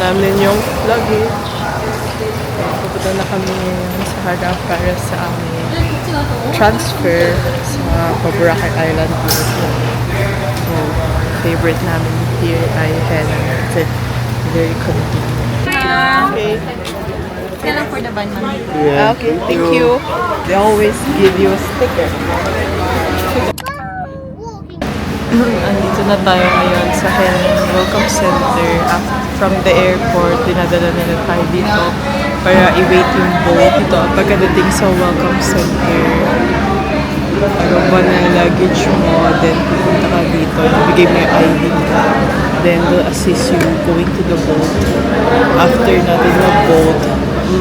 Namin yung luggage. Pupunta na kami ngayon sa harap para sa aming transfer sa Boracay Island. So, favorite namin here ay Helen. Kasi very convenient. Okay. Kailan for the van, ma'am? Yeah, okay, thank you. They always give you a sticker. Andito na tayo ngayon sa Helen Welcome Center. From the airport, dinadala nila tayo dito para i-wait yung boat. Ito, pagkadating sa Welcome Center, ba na yung luggage mo, then pupunta ka dito, ibigay mo yung ID mo, then they'll assist you going to the boat. After natin yung boat,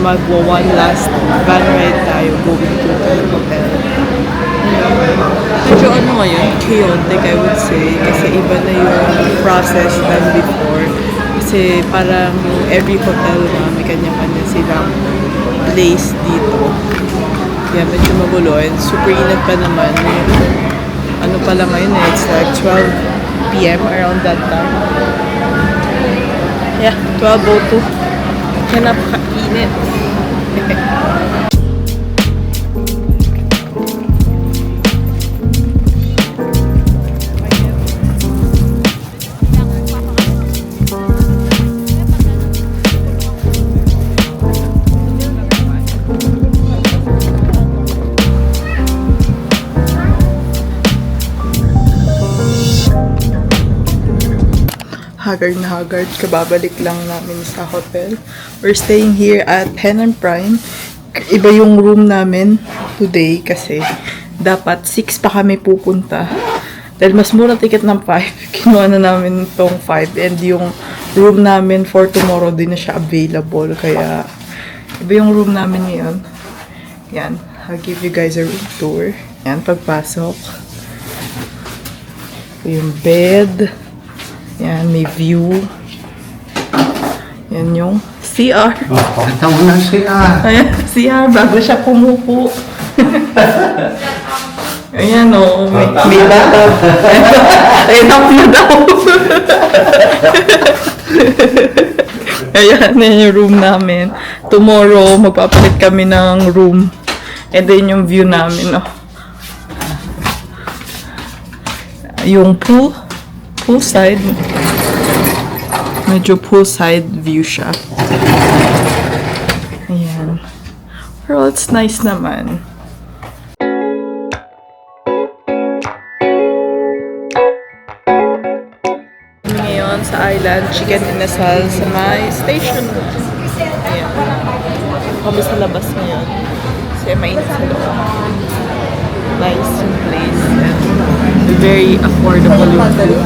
magwa one last van ride tayo going to the hotel. Medyo ano ngayon, chaotic I would say, kasi iba na yung process than before. Kasi parang yung every hotel na may kanya-kanya silang place dito. Kaya medyo magulo and super init pa naman. Ano pa lang ngayon eh, it's like 12 PM around that time. Yeah, 12:02. Kaya napaka-init. Haggard na haggard, kababalik lang namin sa hotel. We're staying here at Henan Prime. Iba yung room namin today kasi dapat 6 pa kami pupunta. Dahil mas mura ticket ng 5, kinuha na namin tong 5 and yung room namin for tomorrow din na siya available. Kaya iba yung room namin ngayon. Yan, I'll give you guys a room tour. Yan, pagpasok. Yung bed. Yan, may view. Yan yung CR. Pakita mo na CR. Ayan, CR, bago siya pumupo. Ayan o, may bathtub. Enough na daw. Ayan, yan yung room namin. Tomorrow, magpapalit kami ng room. And then yung view namin, no? Yung poolside. Medyo poolside view siya. Ayan. Pero it's nice naman. Ngayon sa island, chicken inasal sa may station. Ayan. Kami sa labas ngayon. Kasi mainit sa loob. Nice yung place. And very affordable yung food.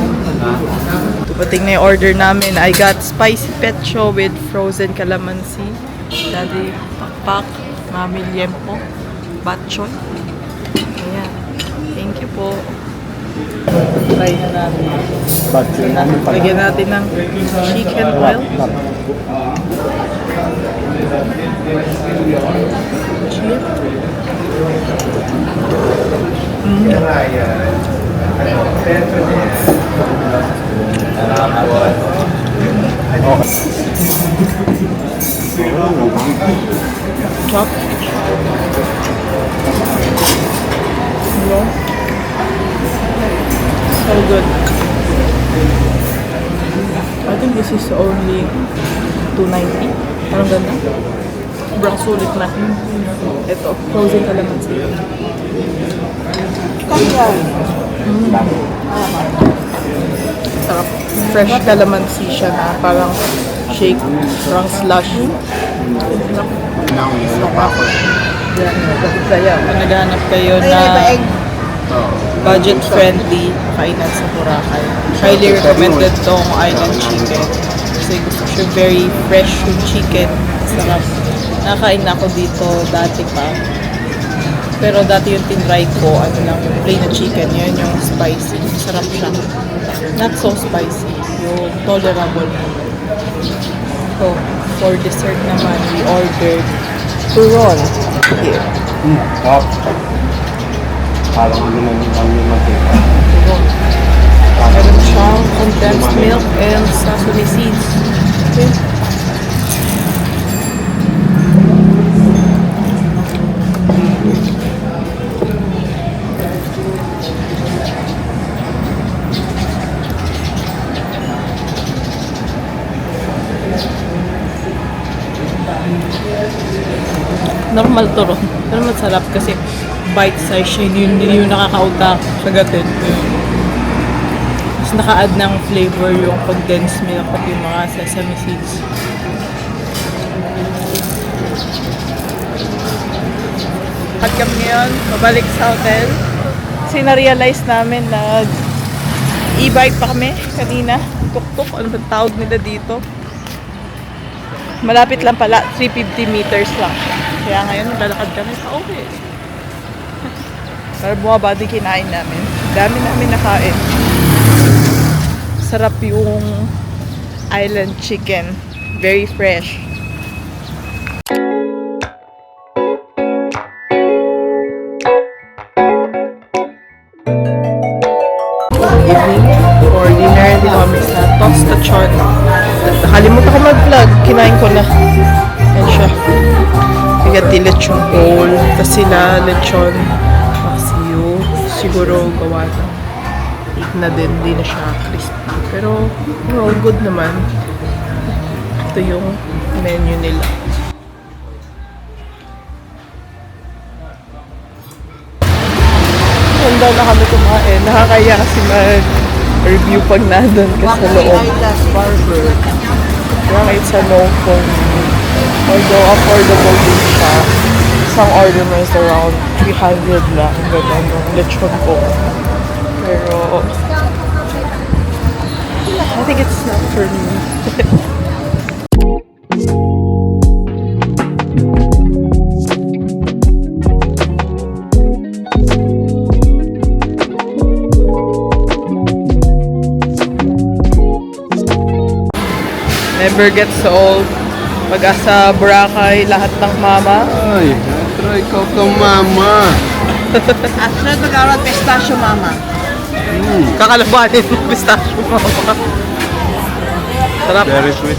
Dumating na yung order namin. I got spicy pecho with frozen calamansi. Daddy pakpak, mami liempo, batchoy. Ayan. Thank you po. Try na natin. Lagyan natin ng chicken oil. Chop. Hello. So good. I think this is only $2.90. Parang ganda. Sobrang sulit na. Ito, frozen calamansi. Sarap. Fresh calamansi siya na parang shake, parang slush. Kung naghahanap kayo na budget-friendly kainan sa Boracay, highly recommended tong island chicken. Kasi gusto siya very fresh yung chicken. Sarap. Nakain na ako dito dati pa. Pero dati yung tinry ko, ano lang, yung plain na chicken, yan yung spicy. Sarap siya. Not so spicy. Yung tolerable naman. So, for dessert naman, we ordered turon here. Top. Parang ano na lang yung mantika. Turon. Meron siyang condensed milk and sesame seeds. Okay. Normal turon. Pero masarap kasi bite size siya. Hindi yung nakakautak sa gatin. Tapos naka-add ng flavor yung condensed milk at yung mga sesame seeds. At kami ngayon, mabalik sa hotel. Kasi na-realize namin na e-bike pa kami kanina. Tuk-tuk, ano ba tawag nila dito? Malapit lang pala, 350 meters lang siya. Kaya ngayon, lalakad kami sa uwi. Para bumaba din kinain namin. Dami namin nakain. Sarap yung island chicken. Very fresh. Evening for dinner, dito kami sa Tostachon. Nakalimutan ko mag-vlog, kinain ko na. Yan siya. Pagati lechon bowl, tapos sila lechon paksiw. Siguro gawa na. Eat na din, di na siya crispy. Pero, well, good naman. Ito yung menu nila. Handa na kami kumain. Nakakaya kasi mag-review pag nandun ka sa loob. Kaya kahit sa loob kung although affordable din siya, isang order mo is around 300 lang. Ganun yung lechon ko. Pero I think it's not for me. Never gets old. Pag-asa Boracay, lahat ng mama. Ay, try ko to mama. At sunod mag-aral pistachio mama. Kakalabanin ng pistachio mama. Sarap. Very sweet.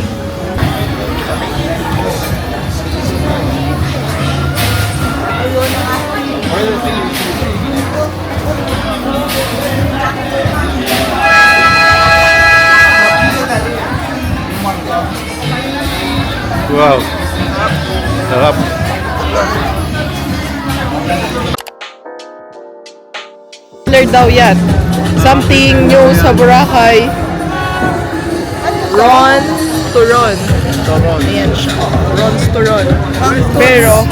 Wow. Sarap. Daw yan. Something new sa Boracay. Ron's Turon. Ayan siya. Ron's Turon. Pero,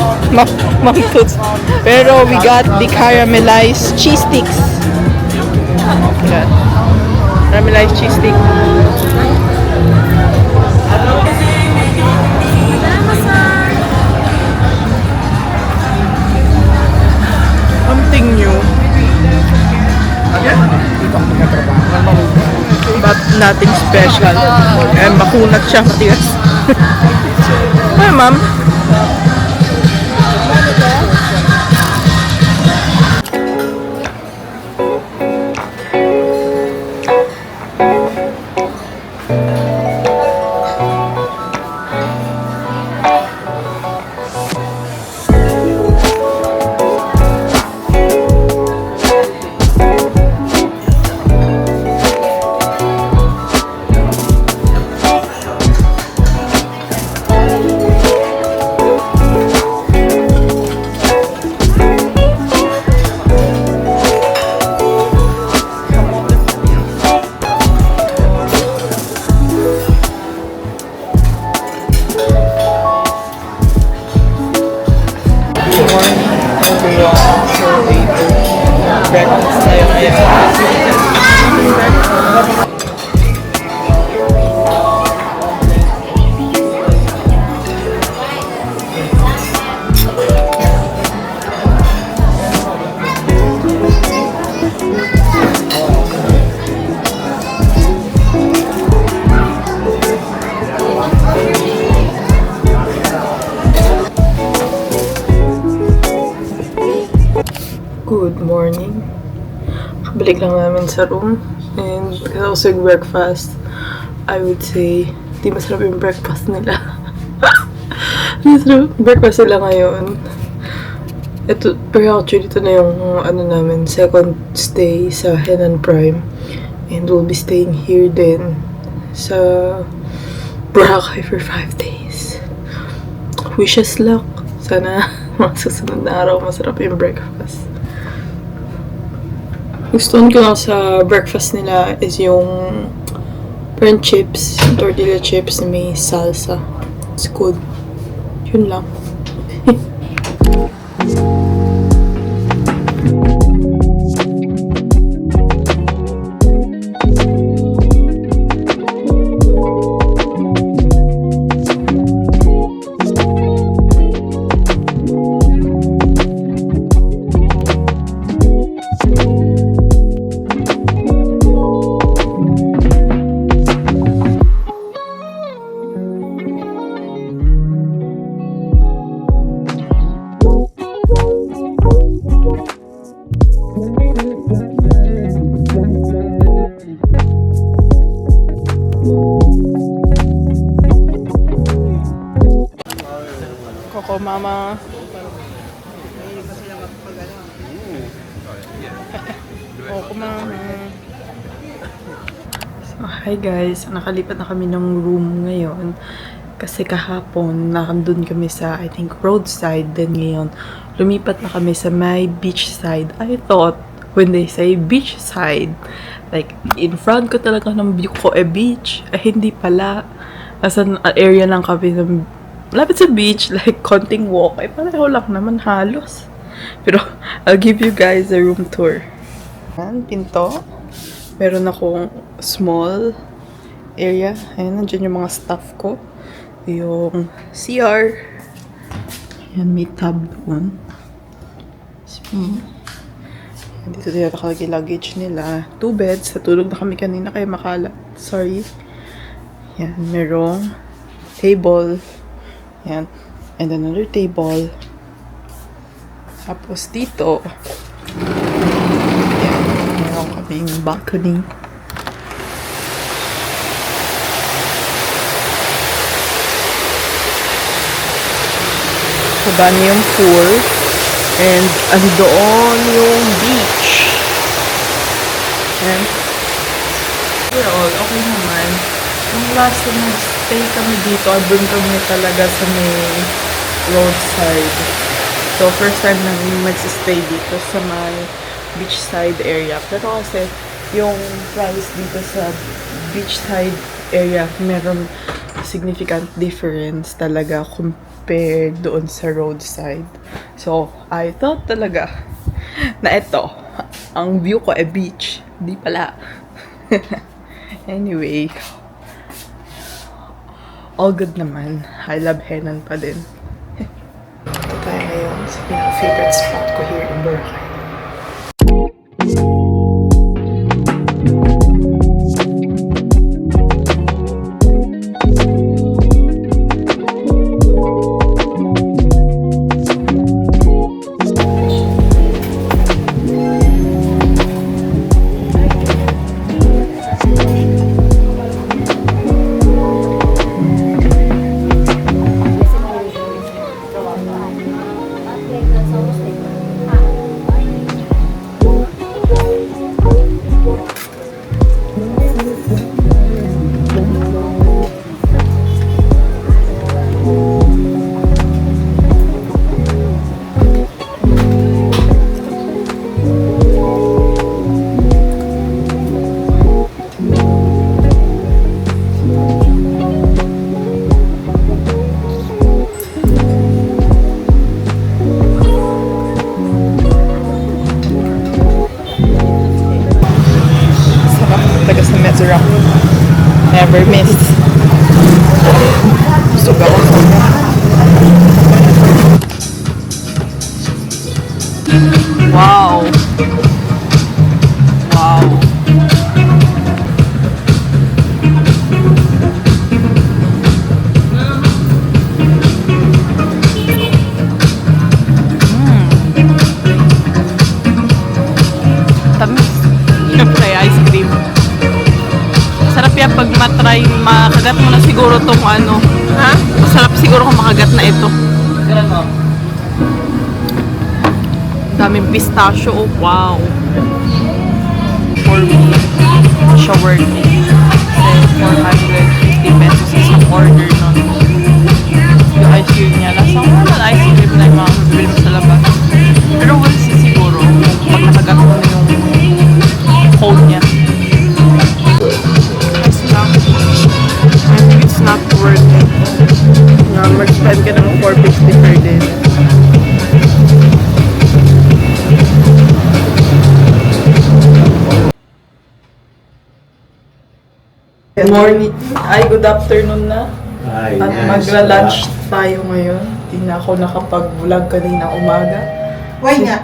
Toots. Pero we got the caramelized cheese sticks. Yan. Caramelized cheese stick. Something new. But nothing special. Eh, makunat siya, matigas. Ay, ma'am. Breakfast tayo ngayon. morning. Kabalik lang namin sa room. And kasi breakfast, I would say, di masarap yung breakfast nila. Masarap breakfast nila ngayon. Ito, pero actually, ito na yung namin, second stay sa Henan Prime. And we'll be staying here din sa Boracay for 5 days. Wish us luck. Sana mga susunod na araw masarap yung breakfast. Gusto ko lang sa breakfast nila is yung burnt chips, tortilla chips na may salsa. It's good. Yun lang. Coco Mama. Coco Mama. So, hi guys. Nakalipat na kami ng room ngayon. Kasi kahapon, nakandun kami sa, I think, roadside. Then ngayon, lumipat na kami sa may beachside. I thought, when they say beachside, like, in front ko talaga ng view ko, beach. Hindi pala. Nasa area lang kami ng lapit sa beach, like, konting walk. Pareho lang naman halos. Pero, I'll give you guys a room tour. Ayan, pinto. Meron akong small area. Ayan, nandiyan yung mga stuff ko. Yung CR. Ayan, may tub doon. Dito din nakalagay luggage nila. 2 beds. Natulog na kami kanina kaya makalat. Sorry. Ayan, merong table. Ayan. And another table. Tapos dito, ayan, meron kaming balcony. Baba niyo yung pool. And andoon yung beach. Ayan. Overall, okay naman. Yung last na stay kami dito, doon kami talaga sa may roadside. So, first time namin magsistay dito sa may beachside area. Pero kasi, yung price dito sa beachside area, meron significant difference talaga compared doon sa roadside. So, I thought talaga na ito, ang view ko ay beach. Di pala. Anyway, all good naman. I love Henan pa din. Ito tayo ngayon sa pinaka-favorite spot ko here in Boracay. Never miss. Busog ako. Wow. Wow. Kaya pag matry, makagat mo na siguro tong ano. Ha? Masarap siguro kung makagat na ito. Daming pistachio. Oh, wow. For me, siya worth it. Kasi 450 pesos isang order nun. Yung ice cream niya, lasang normal ice cream na yung mga mabibili mo sa labas. Pero we'll see siguro pag nakagat mo na yung cone niya. It's not, I think it's not worth it. Mag-spend ka ng 450 per day. Good morning. Ay, good afternoon na. Ay, At magla-lunch tayo ngayon. Hindi na ako nakapag-vlog kanina umaga. Why nga?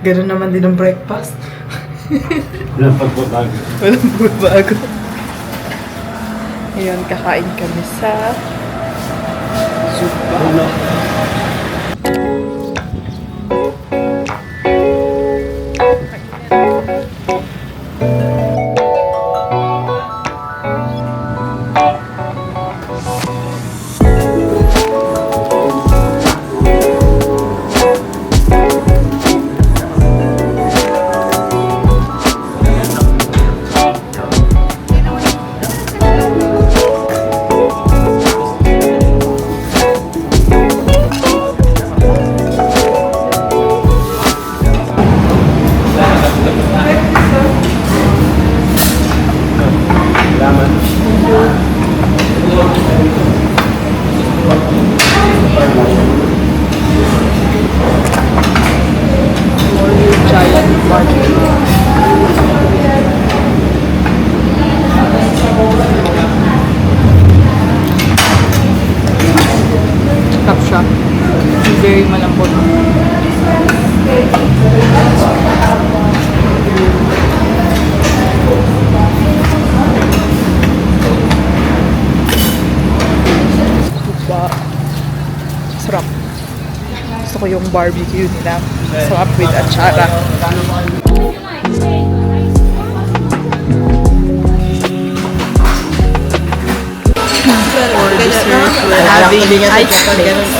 Ganun naman din ang breakfast. Walang pagbabago. Walang bago. Ngayon, kakain kami sa Zumba. Giant market. Cup siya. Very malambot. Diba? Sarap. Gusto ko yung barbecue nila. Sarap with achara. For dessert, we're having ice plates.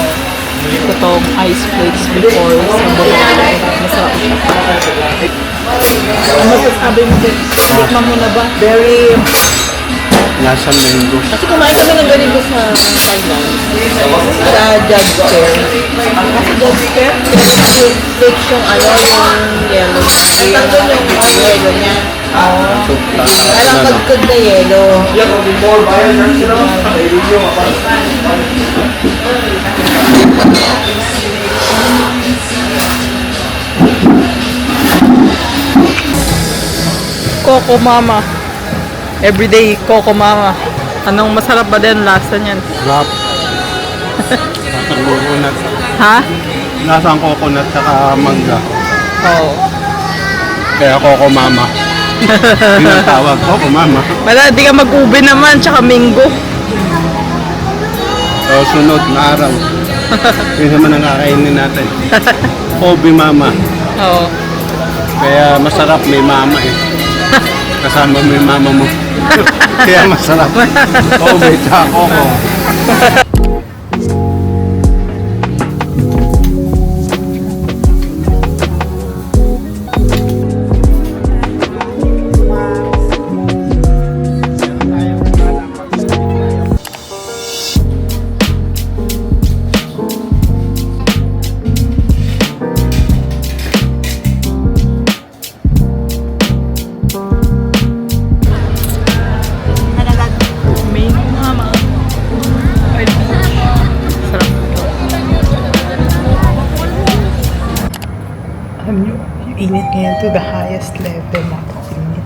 Ito tong ice plates before sa Boracay. Masarap siya. Ano masasabi mo din? Tikman mo na ba? Very... Nasa mango. Kasi kumain kami ng ganito sa Thailand. Sa Judge Fair. Kasi Judge Fair, fix yung ano, yung yellow. Ay, tanto yung yellow niya. Parang pagkod na yellow. Coco Mama. Everyday Coco Mama. Anong masarap ba din lasa niyan? Rap. Lasang coconut. Ha? Lasang coconut saka mangga. Oo. Kaya Coco Mama. Yun ang tawag. Coco Mama. Wala, di ka mag-ube naman, tsaka mango. So, sunod na araw. Yun naman ang kakainin natin. Kobe Mama. Oo. Kaya masarap may mama eh. Kasama mo yung mama mo. Kaya masarap. Kobe tsaka Coco. Mango Mama. Oil beach. Sarap ito. Alam nyo, yung init ngayon to the highest level na init.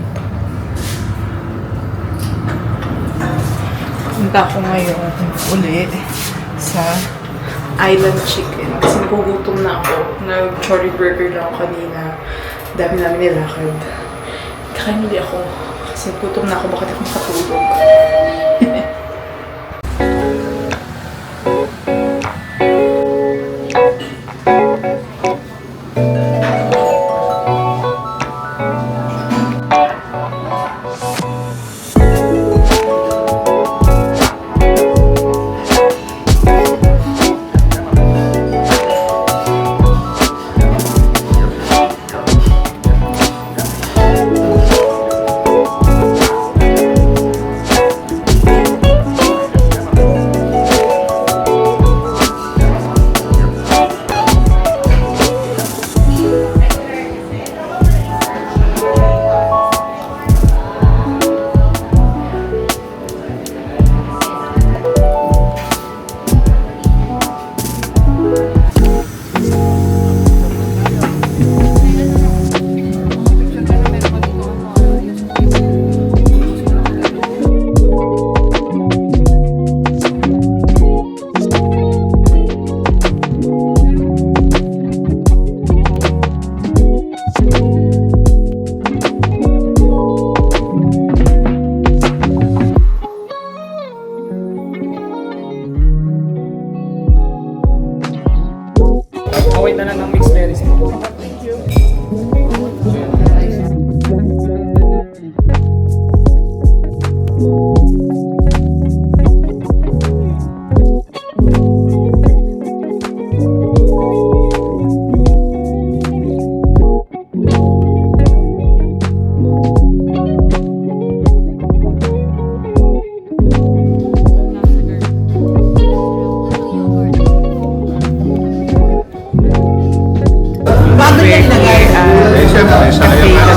Punta ako ngayon uli sa Island Chicken. Kasi nagugutom na ako. Nag-chori burger lang ako kanina. Dami namin nilakad. Kakain ulit ako. Kasi gutom na ako. Bakit ako makatulog?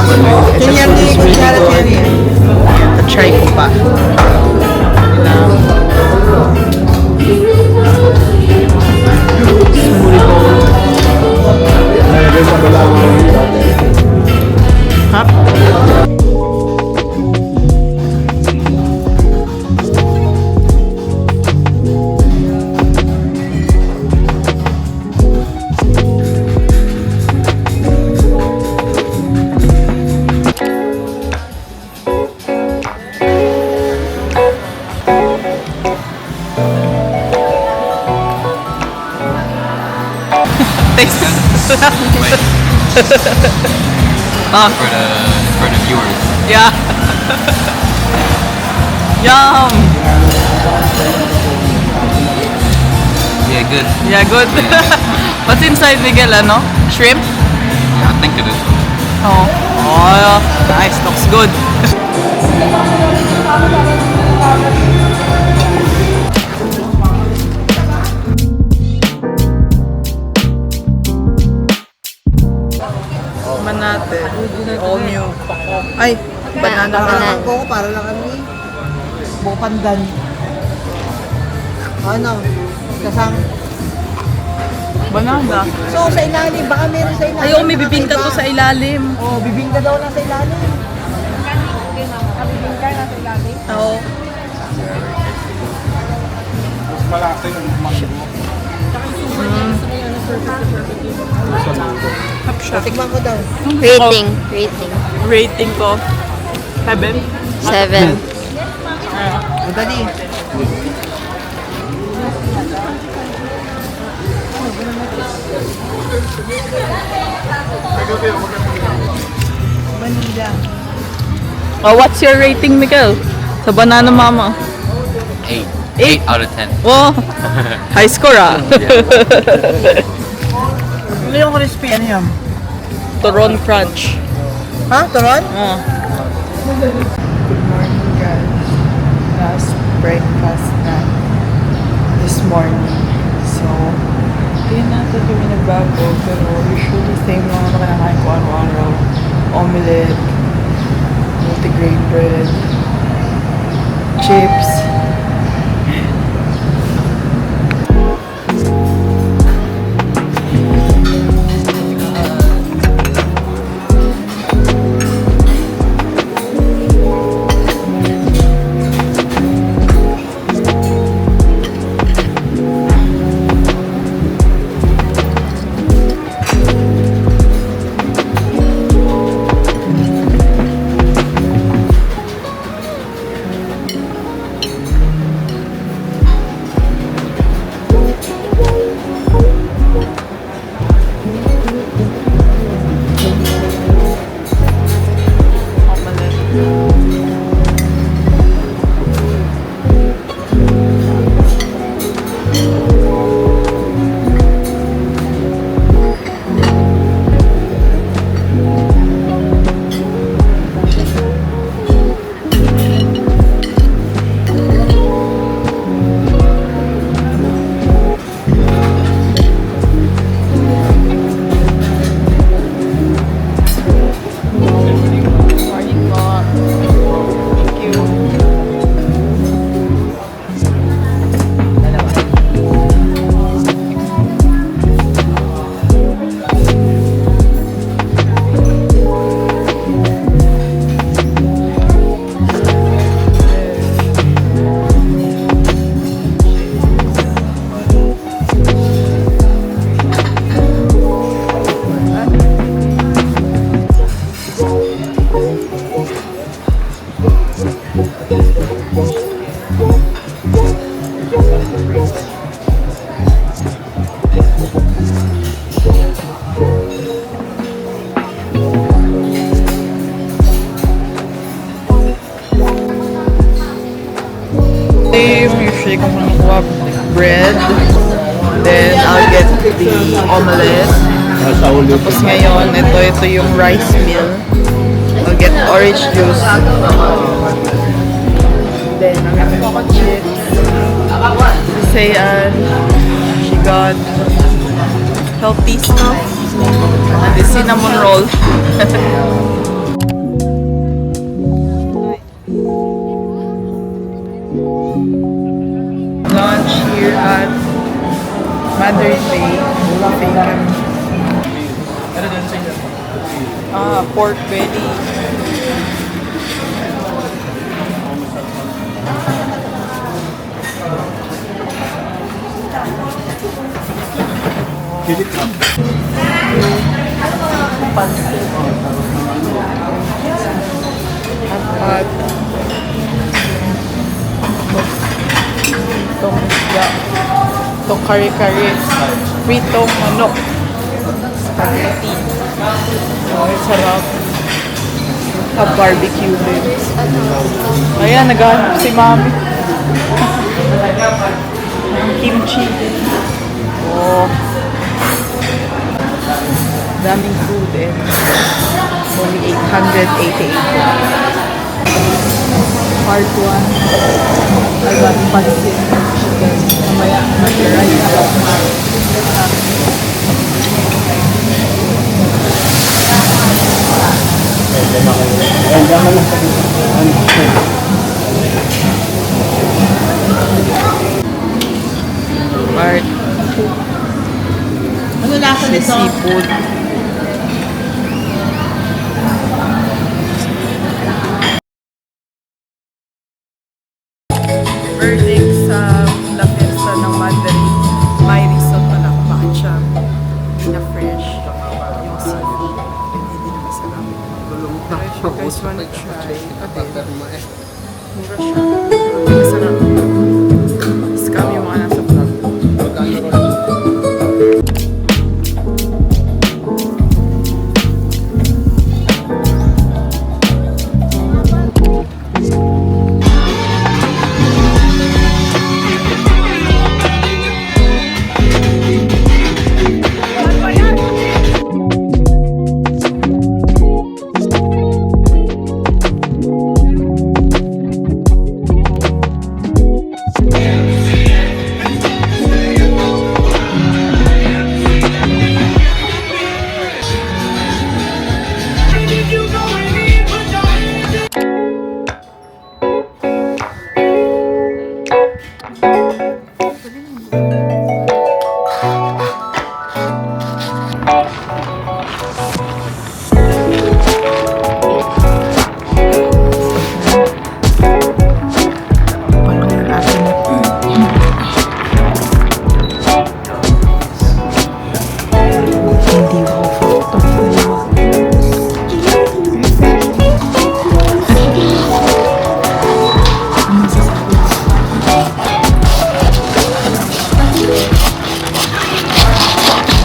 Kunyari, kunyari. Na-try ko pa. Smoothie bowl. Hap. Ah, For the viewers. yeah. Yum. Yeah, good. Yeah, good. What's inside, Miguel? Ano? Shrimp? Yeah, I think it is. Oh. Oh, nice. Looks good. Man natin. All new. Ay, banana. Parang ko, para lang kami. Bukandan. Ano? Kasang. Banana. So, sa ilalim, baka meron sa ilalim. Ayaw, may bibingka to sa ilalim. Oh, bibingka daw na sa ilalim. Oo. Tikman ko daw. Rating. Rating ko. 7. 7. Madali. Vanilla. Oh, what's your rating, Miguel? Sa Banana Mama? 8. Eight? 8 out of 10. Oh, high score ah. Ano yung crispy? Ano yun? Turon Crunch. Ha? Turon? Oh. Good morning, guys. Last breakfast na this morning. So, hindi natin kami nagbago, pero usually same lang naman kinakain ko araw-araw. Omelette, multigrain bread, chips. Usually kung nakuha bread, then I'll get the omelette. Nasa ulit. Tapos ngayon, ito yung rice meal. I'll get orange juice. Then, ang coco chips. Sayan, she got healthy stuff. And the cinnamon roll. pork belly. Kilit lang. Pansit. At itong isda. Itong kare-kare. Pritong manok. Spaghetti. Oh, sarap. At barbecue ribs. Ayan, naghahanap si Mami. Kimchi. Oh. Daming food and only 888. Part 1. I got pancit chicken. Mamaya, mag-rice ako. Part Ano lasa nito? seafood. Verdict sa La Fiesta ng Mandarin. May risotto na bakit siya hindi na fresh. Yung seafood. Hindi na masarap. If you guys wanna try, mura siya. Masarap. Scam yung mga nasa vlog.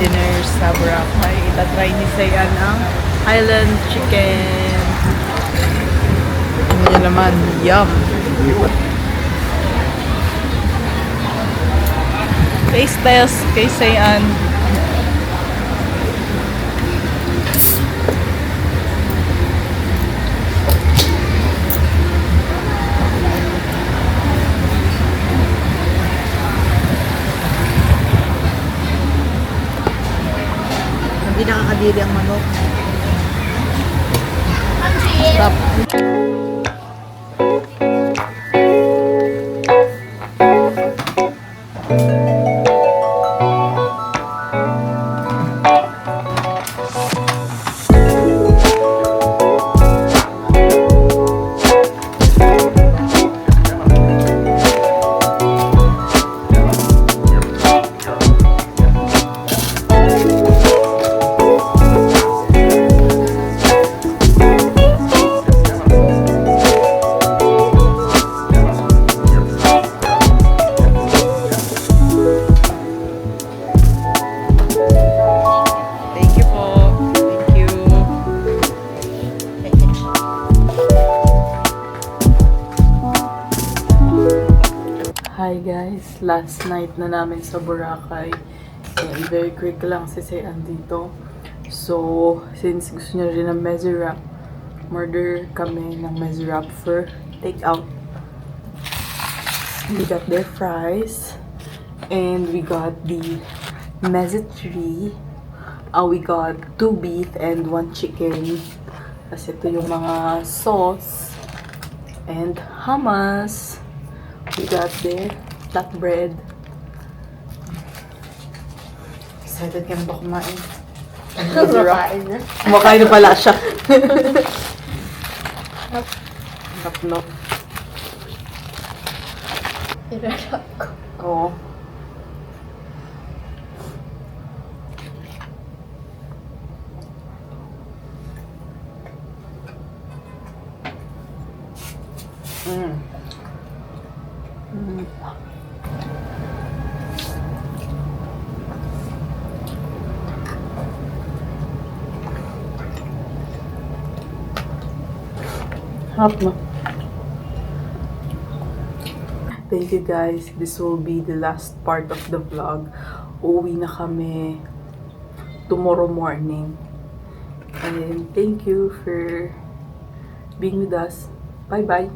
Dinner sa Boracay. Itatry ni Sayan ang Highland Chicken. Ano yun naman? Yum! Taste test kay Sayan. Hindi nakakadiri ang manok. Sarap. Thank you po. Thank you. Hi guys, last night na namin sa Boracay. And very quick lang si Sayan dito. So, since gusto niya rin ng mezzo wrap, order kami ng mezzo wrap for take out. We got their fries. And we got the mezzo tree. We got 2 beef and 1 chicken. Kasi ito yung mga sauce. And hummus. We got their flatbread. Excited ka na ba kumain? Kumakain na. Kumakain na pala siya. Sarap, no? Ilalak ko. Oo. Mm. Mm. Harap na. Thank you guys. This will be the last part of the vlog. Uuwi na kami tomorrow morning. And thank you for being with us. Bye-bye.